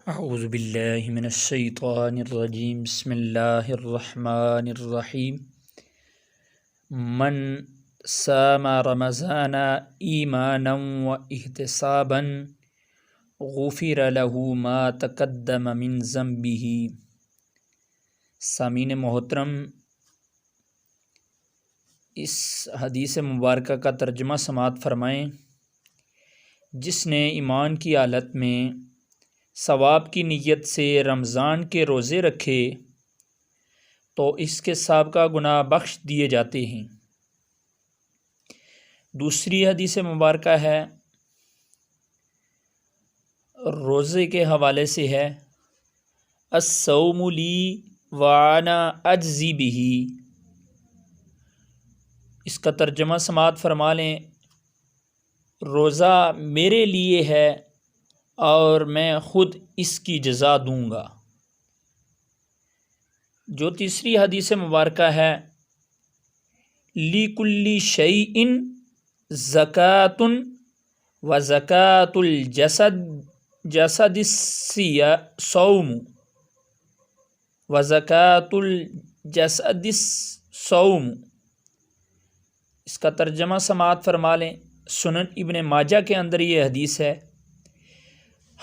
اعوذ باللہ من الشیطان الرجیم بسم اللہ الرحمن الرحیم من صام رمضان ایمانا و احتسابا غفر له ما تقدم من ذنبه۔ سامعین محترم، اس حدیث مبارکہ کا ترجمہ سماعت فرمائیں۔ جس نے ایمان کی حالت میں ثواب کی نیت سے رمضان کے روزے رکھے تو اس کے سابقہ گناہ بخش دیے جاتے ہیں۔ دوسری حدیث مبارکہ ہے، روزے کے حوالے سے ہے، الصوم لی وانا اجزی بہ۔ اس کا ترجمہ سماعت فرما لیں، روزہ میرے لیے ہے اور میں خود اس کی جزا دوں گا۔ جو تیسری حدیث مبارکہ ہے، لِكُلِّ شَيْءٍ زَكَاةٌ وَزَكَاةُ الْجَسَدِ الصَّوْمُ وَزَكَاةُ الْجَسَدِ الصَّوْمُ۔ اس کا ترجمہ سماعت فرما لیں، سنن ابن ماجہ کے اندر یہ حدیث ہے،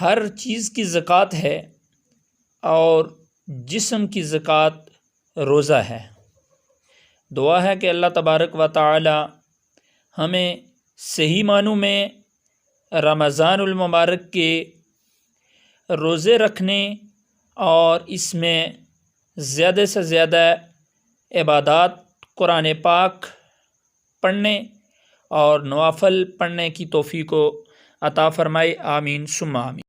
ہر چیز کی زکوٰۃ ہے اور جسم کی زکوٰۃ روزہ ہے۔ دعا ہے کہ اللہ تبارک و تعالی ہمیں صحیح معنوں میں رمضان المبارک کے روزے رکھنے اور اس میں زیادہ سے زیادہ عبادات قرآن پاک پڑھنے اور نوافل پڑھنے کی توفیق عطا فرمائے، آمین ثم آمین۔